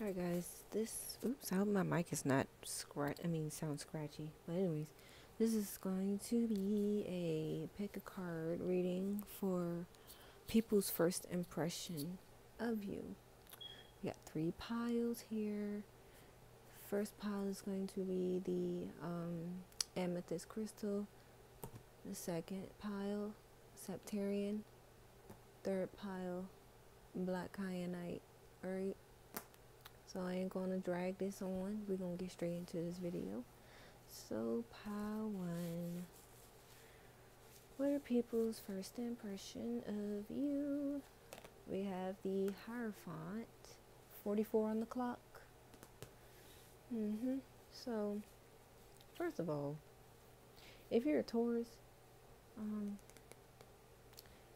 Alright guys, oops, I hope my mic is not sounds scratchy. But anyways, this is going to be a pick a card reading for people's first impression of you. We got 3 piles here. First pile is going to be the amethyst crystal. The second pile, septarian. Third pile, black kyanite. Alright. So I ain't gonna drag this on. We're gonna get straight into this video. So pile 1. What are people's first impression of you? We have the Hierophant, 44 on the clock. So, first of all, if you're a Taurus,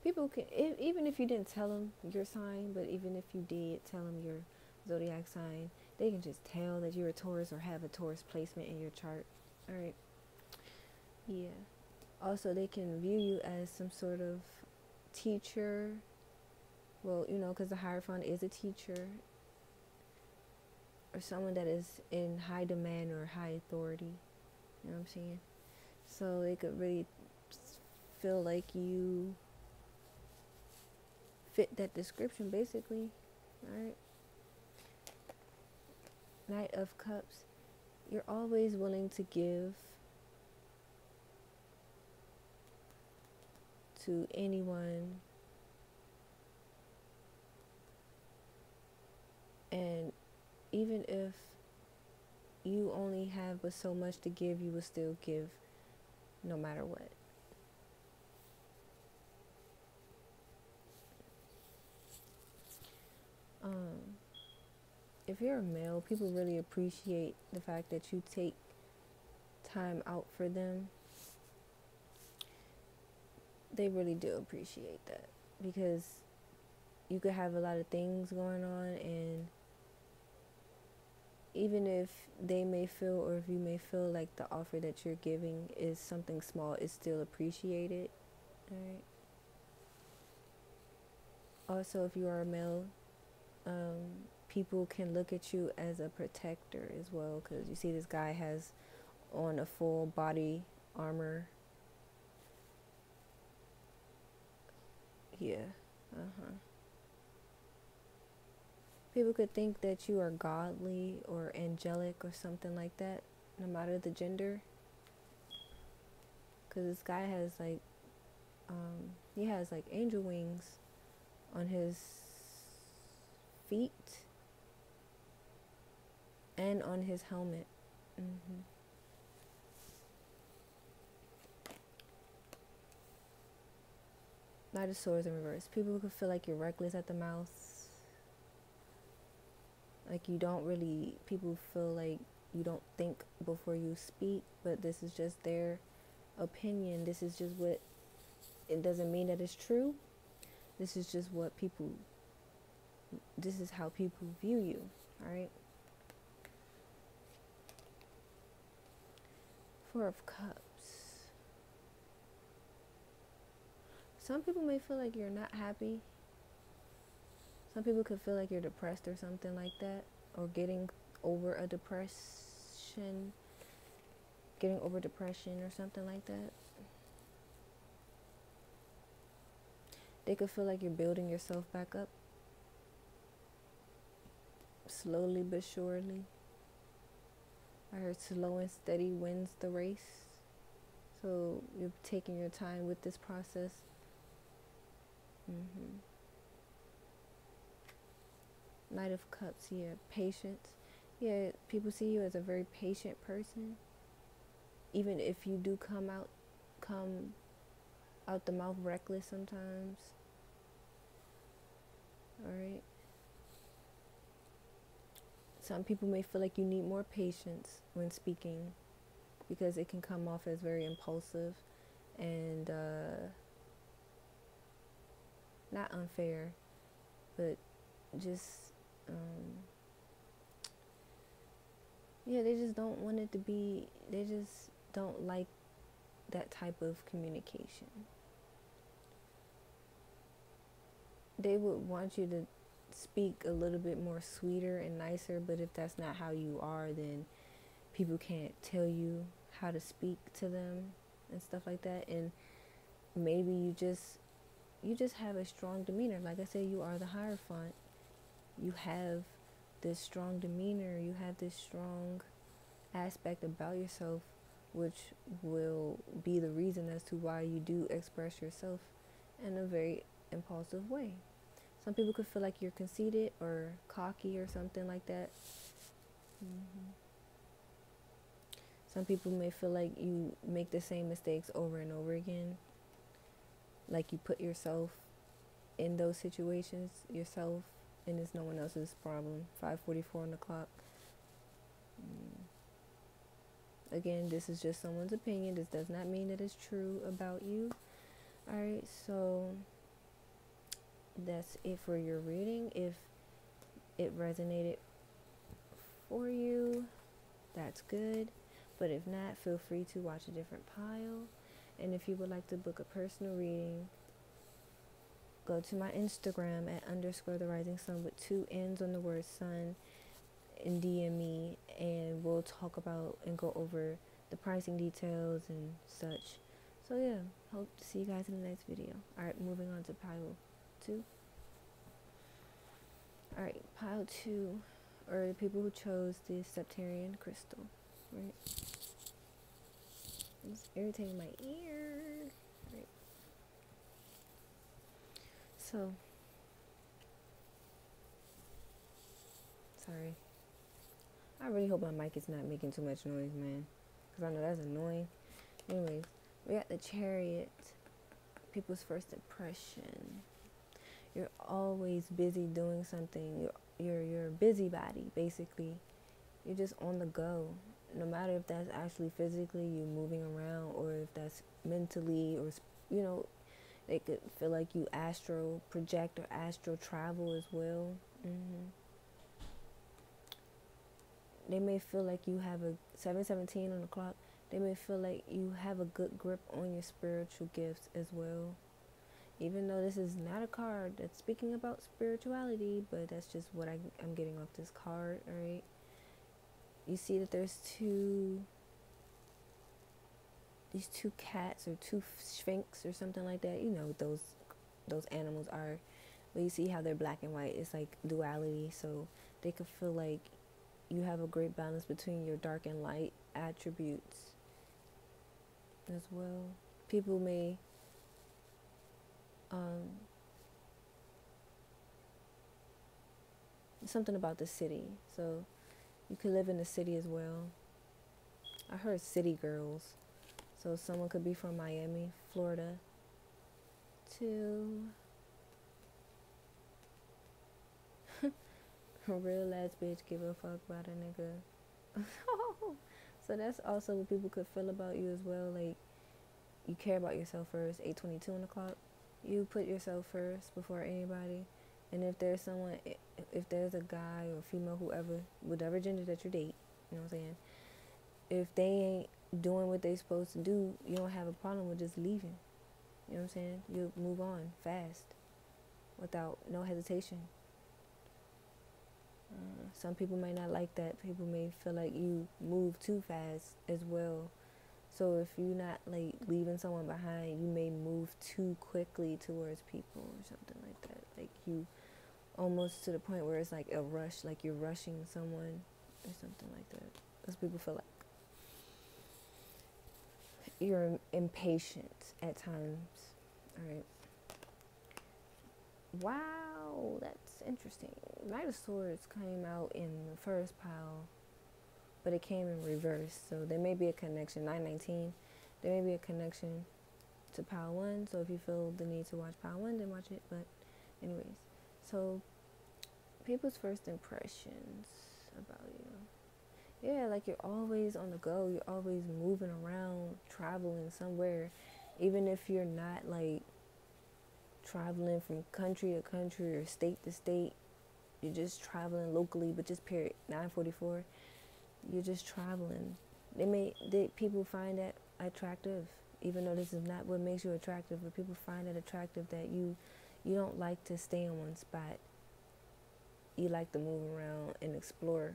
people can, even if you didn't tell them your sign, but even if you did tell them your zodiac sign, they can just tell that you're a Taurus or have a Taurus placement in your chart. All right. Yeah. Also, they can view you as some sort of teacher. Well, because the Hierophant is a teacher or someone that is in high demand or high authority. You know what I'm saying? So they could really feel like you fit that description, basically. All right. Knight of Cups. You're always willing to give to anyone, and even if you only have but so much to give, you will still give no matter what. If you're a male, people really appreciate the fact that you take time out for them. They really do appreciate that, because you could have a lot of things going on, and even if they may feel, or if you may feel like the offer that you're giving is something small, it's still appreciated. All right. Also, if you are a male, people can look at you as a protector as well, because you see this guy has on a full body armor. Yeah. People could think that you are godly or angelic or something like that, no matter the gender. Because this guy has he has like angel wings on his feet and on his helmet. Knight of Swords in reverse. People could feel like you're reckless at the mouth. Like people feel like you don't think before you speak, but this is just their opinion. This is just it doesn't mean that it's true. This is just this is how people view you, alright? 4 of Cups. Some people may feel like you're not happy. Some people could feel like you're depressed or something like that, or getting over depression or something like that. They could feel like you're building yourself back up, slowly but surely. I heard slow and steady wins the race. So you're taking your time with this process. Knight of Cups, yeah, patience. Yeah, people see you as a very patient person. Even if you do come out the mouth reckless sometimes. Alright. Some people may feel like you need more patience when speaking, because it can come off as very impulsive and not unfair, but just they just don't want it to be, they just don't like that type of communication. They would want you to speak a little bit more sweeter and nicer, but if that's not how you are, then people can't tell you how to speak to them and stuff like that. And maybe you just have a strong demeanor. Like I said, you are the Hierophant. You have this strong demeanor, you have this strong aspect about yourself, which will be the reason as to why you do express yourself in a very impulsive way. Some people could feel like you're conceited or cocky or something like that. Some people may feel like you make the same mistakes over and over again. Like you put yourself in those situations yourself, and it's no one else's problem. 5:44 on the clock. Again, this is just someone's opinion. This does not mean that it's true about you. Alright, so that's it for your reading. If it resonated for you, that's good. But if not, feel free to watch a different pile. And if you would like to book a personal reading, go to my Instagram at _therisingsunnn with 2 N's on the word sun, and DM me, and we'll talk about and go over the pricing details and such. So yeah, hope to see you guys in the next video. Alright, moving on to pile 2. Alright, pile 2 are the people who chose the Septarian crystal. Right? It's irritating my ear. Right. So, sorry. I really hope my mic is not making too much noise, man. Because I know that's annoying. Anyways, we got the Chariot. People's first impression. You're always busy doing something. You're a busybody, basically. You're just on the go. No matter if that's actually physically you moving around, or if that's mentally, or they could feel like you astral project or astral travel as well. They may feel like you have a 7:17 on the clock. They may feel like you have a good grip on your spiritual gifts as well. Even though this is not a card that's speaking about spirituality, but that's just what I'm getting off this card, alright? You see that there's these two cats or two sphinx or something like that. You know what those animals are. But you see how they're black and white. It's like duality. So they could feel like you have a great balance between your dark and light attributes as well. People may something about the city. So you could live in the city as well. I heard city girls. So someone could be from Miami, Florida, to a real ass bitch give a fuck about a nigga. So that's also what people could feel about you as well. Like, you care about yourself first. 8:22 on the clock. You put yourself first before anybody. And if there's someone, if there's a guy or female, whoever, whatever gender that you date, you know what I'm saying, if they ain't doing what they supposed to do, you don't have a problem with just leaving. You know what I'm saying? You move on fast without no hesitation. Some people may not like that. People may feel like you move too fast as well. So if you're not like leaving someone behind, you may move too quickly towards people or something like that. Like you almost to the point where it's like a rush, like you're rushing someone or something like that. Because people feel like you're impatient at times. Alright. Wow, that's interesting. Knight of Swords came out in the first pile, but it came in reverse. So there may be a connection. 919. There may be a connection to pile 1. So if you feel the need to watch pile 1, then watch it. But anyways, so people's first impressions about you. Yeah, like you're always on the go. You're always moving around, traveling somewhere. Even if you're not like traveling from country to country or state to state, you're just traveling locally, but just period. 9:44, you're just traveling. People find that attractive, even though this is not what makes you attractive, but people find it attractive that you don't like to stay in one spot. you like to move around and explore.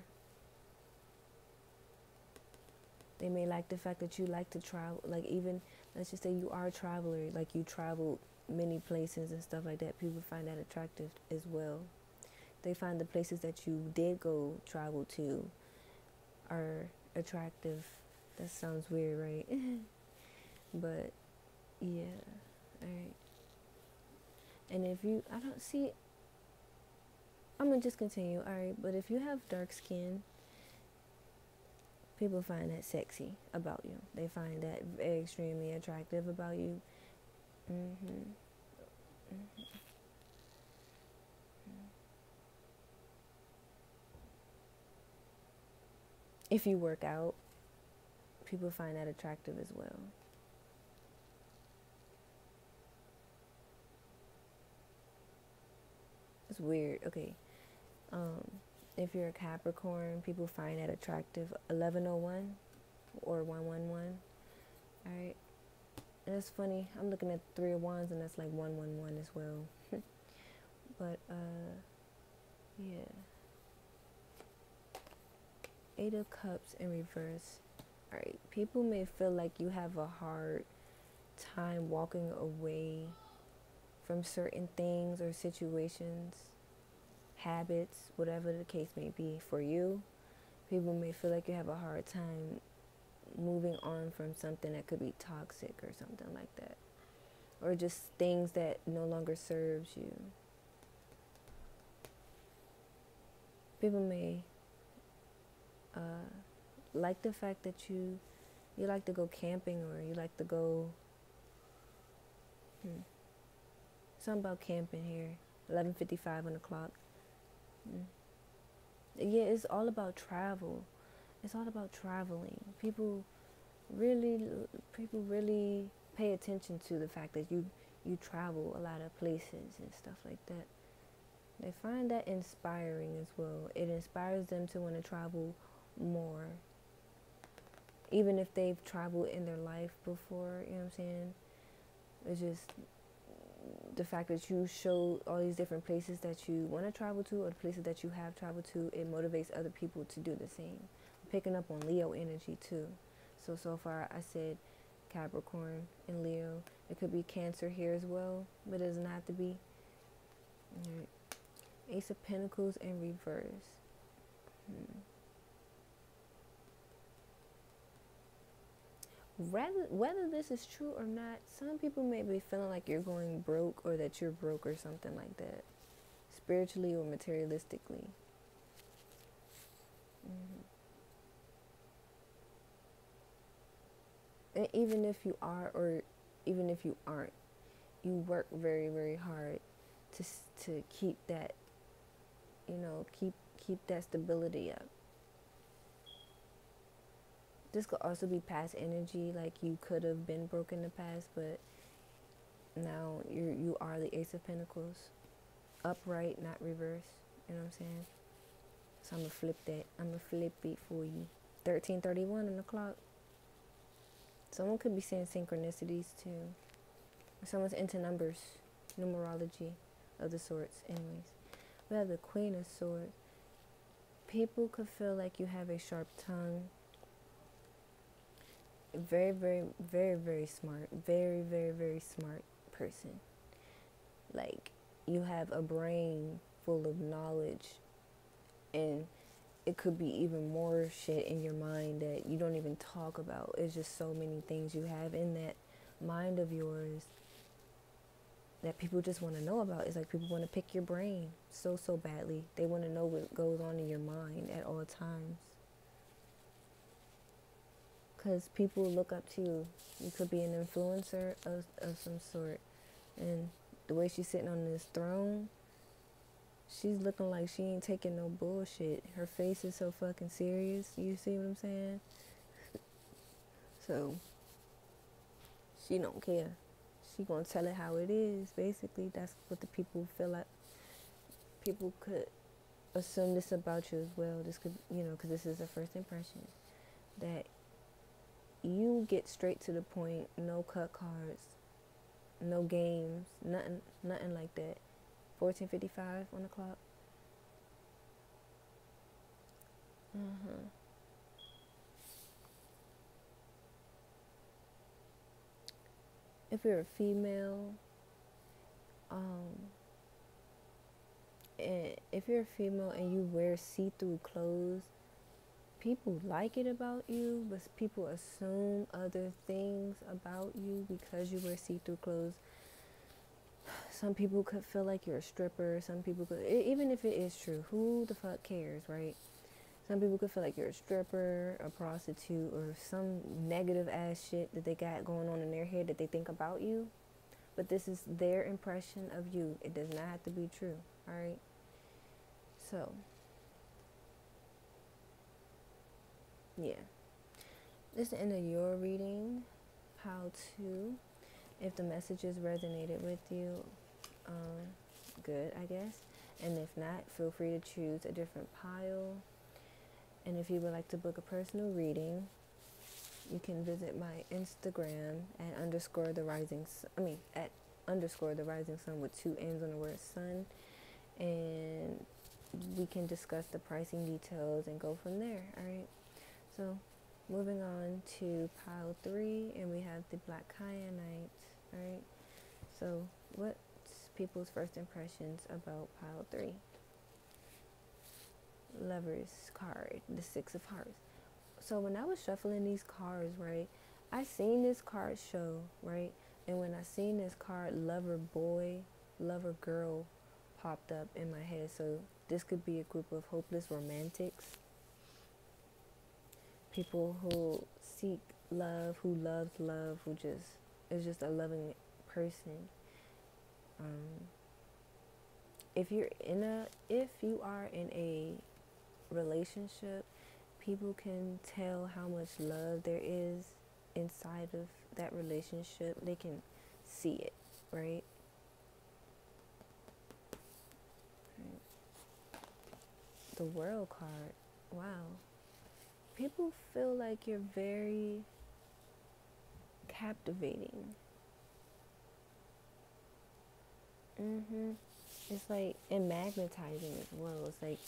They may like the fact that you like to travel, like even, let's just say you are a traveler, like you traveled many places and stuff like that. People find that attractive as well. They find the places that you did go travel to are attractive. That sounds weird, right? But yeah, alright. And if you, I don't see, I'm gonna just continue, alright. But if you have dark skin, people find that sexy about you. They find that very extremely attractive about you. Mm-hmm. Mm-hmm. If you work out, people find that attractive as well. It's weird. Okay. If you're a Capricorn, people find that attractive. 1101 or 111. Alright. And it's funny. I'm looking at 3 of Wands and that's like 111 as well. But, yeah. 8 of Cups in reverse. Alright. People may feel like you have a hard time walking away from certain things or situations, habits, whatever the case may be for you. People may feel like you have a hard time moving on from something that could be toxic or something like that, or just things that no longer serves you. People may like the fact that you like to go camping, or you like to go something about camping here. 11:55 on the clock. Yeah, it's all about travel. It's all about traveling. People really pay attention to the fact that you travel a lot of places and stuff like that. They find that inspiring as well. It inspires them to want to travel more. Even if they've traveled in their life before, you know what I'm saying? It's just the fact that you show all these different places that you want to travel to, or the places that you have traveled to, it motivates other people to do the same. I'm picking up on Leo energy too. So far I said Capricorn and Leo. It could be Cancer here as well, but it doesn't have to be. All right. Ace of Pentacles in reverse. Whether this is true or not, some people may be feeling like you're going broke, or that you're broke or something like that, spiritually or materialistically. And even if you are, or even if you aren't, you work very, very hard to keep that, keep that stability up. This could also be past energy, like you could have been broke in the past, but now you are the Ace of Pentacles, upright, not reverse. You know what I'm saying? So I'm gonna flip that. I'm gonna flip it for you. 13:31 on the clock. Someone could be saying synchronicities too. Someone's into numbers, numerology of the sorts. Anyways, we have the Queen of Swords. People could feel like you have a sharp tongue. Very, very, very, very smart. Very, very, very smart person. Like, you have a brain full of knowledge, and it could be even more shit in your mind that you don't even talk about. It's just so many things you have in that mind of yours that people just want to know about. It's like people want to pick your brain so badly. They want to know what goes on in your mind at all times. Because people look up to you. You could be an influencer of some sort. And the way she's sitting on this throne, she's looking like she ain't taking no bullshit. Her face is so fucking serious. You see what I'm saying? So, she don't care. She gonna tell it how it is. Basically, that's what the people feel like. People could assume this about you as well. This could, because this is a first impression. That you get straight to the point, no cut cards, no games, nothing like that. 14:55 on the clock. if you're a female, and if you're a female and you wear see-through clothes, people like it about you, but people assume other things about you because you wear see-through clothes. Some people could feel like you're a stripper. Some people could, even if it is true, who the fuck cares, right? Some people could feel like you're a stripper, a prostitute, or some negative ass shit that they got going on in their head that they think about you. But this is their impression of you. It does not have to be true, alright? So, yeah. This is the end of your reading. How to, if the messages resonated with you, good, I guess. And if not, feel free to choose a different pile. And if you would like to book a personal reading, you can visit my Instagram at at underscore the rising sun with 2 N's on the word sun. And we can discuss the pricing details and go from there, alright? So, moving on to pile 3, and we have the Black Kyanite, alright? So, what's people's first impressions about pile 3? Lover's card, the 6 of Hearts. So when I was shuffling these cards, right, I seen this card show, right, and when I seen this card, lover boy, lover girl popped up in my head. So this could be a group of hopeless romantics, people who seek love, who loves love, who just is just a loving person. If you are in a relationship, people can tell how much love there is inside of that relationship. They can see it, right? The World card. Wow. People feel like you're very captivating. It's like, and magnetizing as well. It's like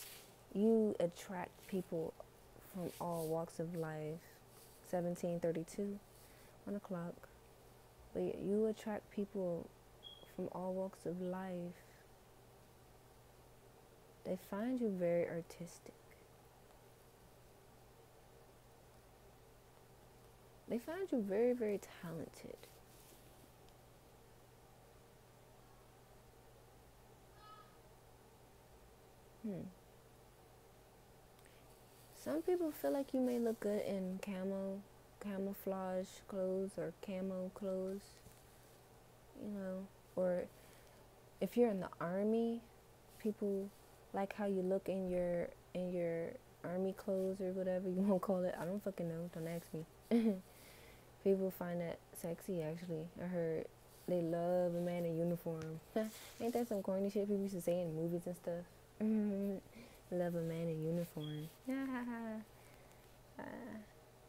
you attract people from all walks of life. 1732, 1 o'clock. But you attract people from all walks of life. They find you very artistic. They find you very, very talented. Some people feel like you may look good in camouflage clothes or camo clothes, or if you're in the army, people like how you look in your army clothes or whatever you want to call it. I don't fucking know. Don't ask me. People find that sexy, actually. I heard they love a man in uniform. Ain't that some corny shit people used to say in movies and stuff? Love a man in uniform.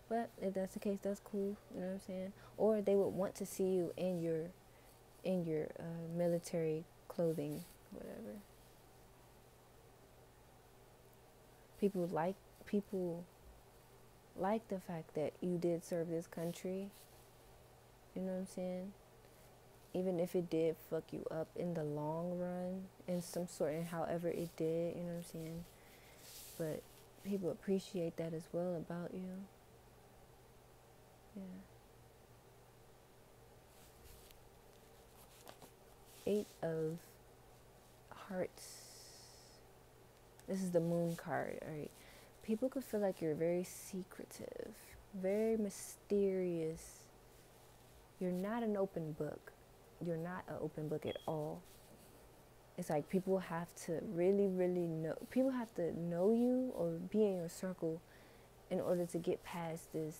But if that's the case, that's cool. You know what I'm saying? Or they would want to see you in your military clothing, whatever. People like the fact that you did serve this country. You know what I'm saying? Even if it did fuck you up in the long run, in some sort, and however it did, you know what I'm saying? But people appreciate that as well about you. Yeah. 8 of Hearts. This is the Moon card, alright? People could feel like you're very secretive, very mysterious. You're not an open book. You're not an open book at all. It's like people have to really, really know. People have to know you or be in your circle in order to get past this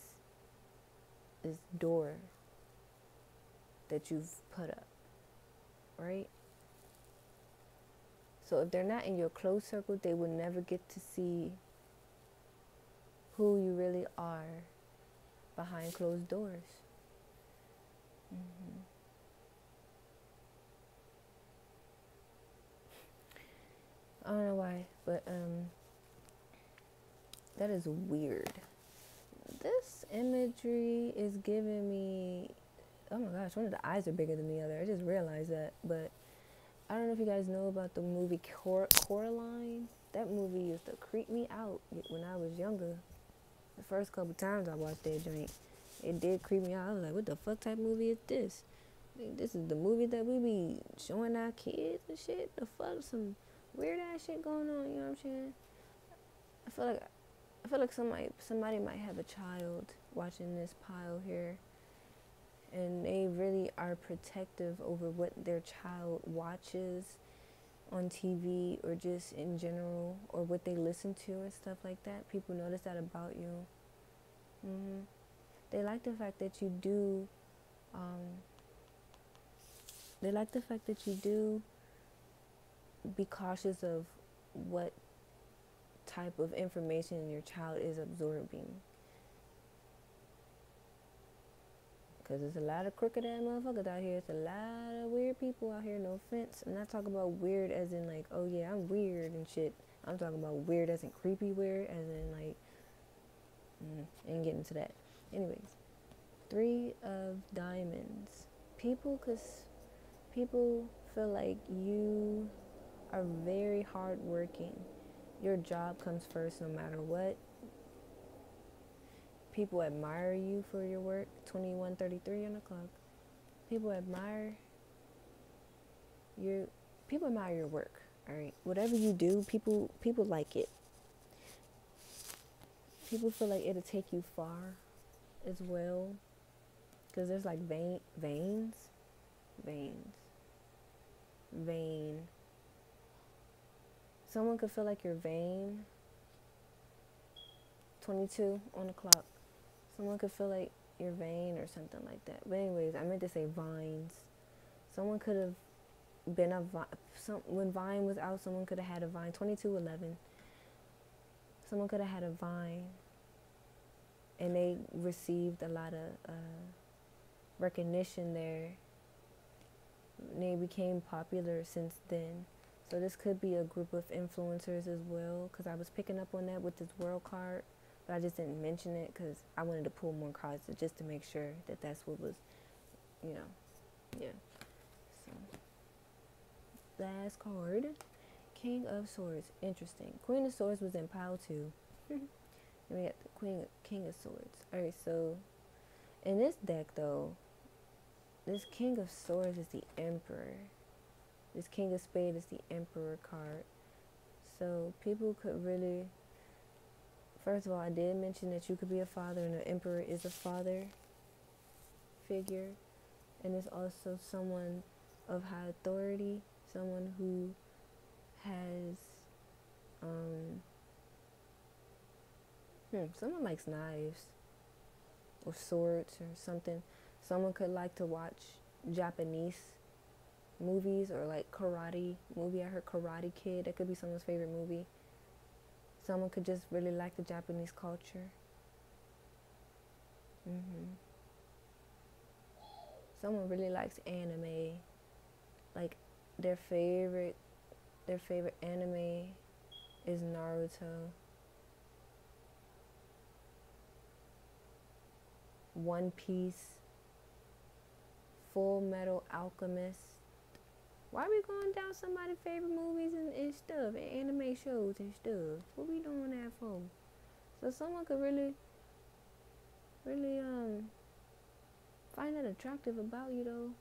door that you've put up, right? So if they're not in your close circle, they will never get to see who you really are behind closed doors. I don't know why, but that is weird. This imagery is giving me oh my gosh, one of the eyes are bigger than the other. I just realized that. But I don't know if you guys know about the movie Coraline. That movie used to creep me out when I was younger. The first couple times I watched that joint, it did creep me out. I was like, what the fuck type movie is this? Like, this is the movie that we be showing our kids and shit? The fuck? Some weird ass shit going on, you know what I'm saying? I feel like somebody might have a child watching this pile here, and they really are protective over what their child watches on TV or just in general, or what they listen to and stuff like that. People notice that about you. They like the fact that you do. They like the fact that you do be cautious of what type of information your child is absorbing. Because there's a lot of crooked ass motherfuckers out here. It's a lot of weird people out here, no offense. I'm not talking about weird as in like, oh yeah, I'm weird and shit. I'm talking about weird as in creepy weird, as in like, ain't getting to that. Anyways, 3 of Diamonds. People feel like you are very hardworking. Your job comes first no matter what. People admire you for your work. 21:33 on the clock. People admire your work. All right, whatever you do, people like it. People feel like it'll take you far, as well, because there's like veins. Someone could feel like you're vain. 22 on the clock. Someone could feel like you're vain or something like that. But anyways, I meant to say vines. Someone could have been a vine. When Vine was out, someone could have had a vine. 22:11. Someone could have had a vine, and they received a lot of recognition there. And they became popular since then. So this could be a group of influencers as well, because I was picking up on that with this world card, but I just didn't mention it because I wanted to pull more cards just to make sure that that's what was, yeah. So, last card, King of Swords. Interesting. Queen of Swords was in pile 2. And we got the King of Swords. Alright, so in this deck though, this King of Swords is the Emperor. This King of Spades is the Emperor card. So people could really, first of all, I did mention that you could be a father, and the Emperor is a father figure. And it's also someone of high authority, someone who has, someone likes knives or swords or something. Someone could like to watch Japanese movies, or like karate movie. I heard Karate Kid. That could be someone's favorite movie. Someone could just really like the Japanese culture. Someone really likes anime. Like their favorite anime is Naruto, One Piece, Full Metal Alchemist. Why are we going down somebody's favorite movies and stuff, and anime shows and stuff? What we doing that for? So someone could really find that attractive about you though,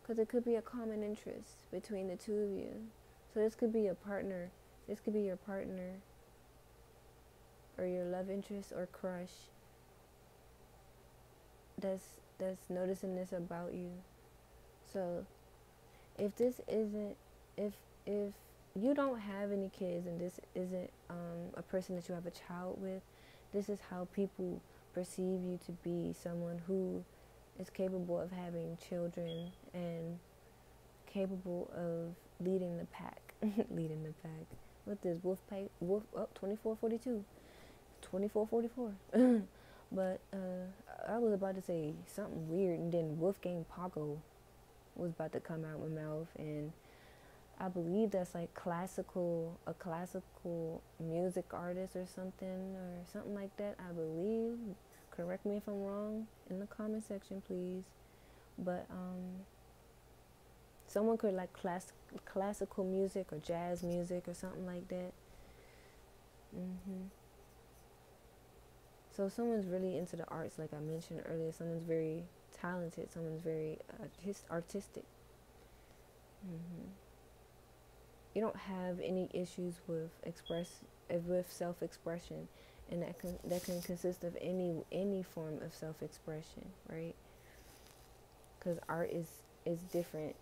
because it could be a common interest between the two of you. So this could be a partner. This could be your partner, or your love interest or crush that's noticing this about you. So if you don't have any kids, and this isn't a person that you have a child with, this is how people perceive you to be: someone who is capable of having children and capable of leading the pack. Leading the pack. What this wolf? 24:42, 24:44. But I was about to say something weird, and then Wolfgang Pago was about to come out my mouth, and I believe that's like a classical music artist or something like that. I believe. Correct me if I'm wrong in the comment section, please. But someone could like classical music or jazz music or something like that. So someone's really into the arts, like I mentioned earlier. Someone's very talented. Someone's very artistic. You don't have any issues with self-expression, and that can consist of any form of self-expression, right? Because art is different.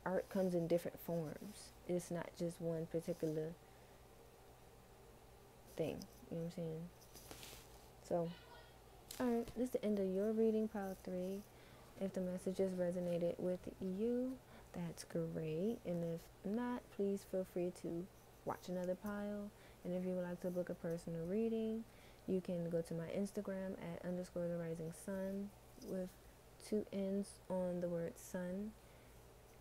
Art comes in different forms. It's not just one particular thing. You know what I'm saying? So, alright, this is the end of your reading, pile 3. If the messages resonated with you, that's great. And if not, please feel free to watch another pile. And if you would like to book a personal reading, you can go to my Instagram at _therisingsunnn with 2 N's on the word sun.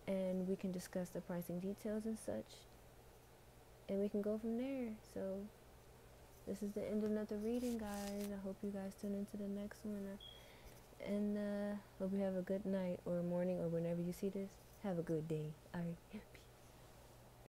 And we can discuss the pricing details and such. And we can go from there. So this is the end of another reading, guys. I hope you guys tune into the next one. And hope you have a good night or morning or whenever you see this. Have a good day. All right.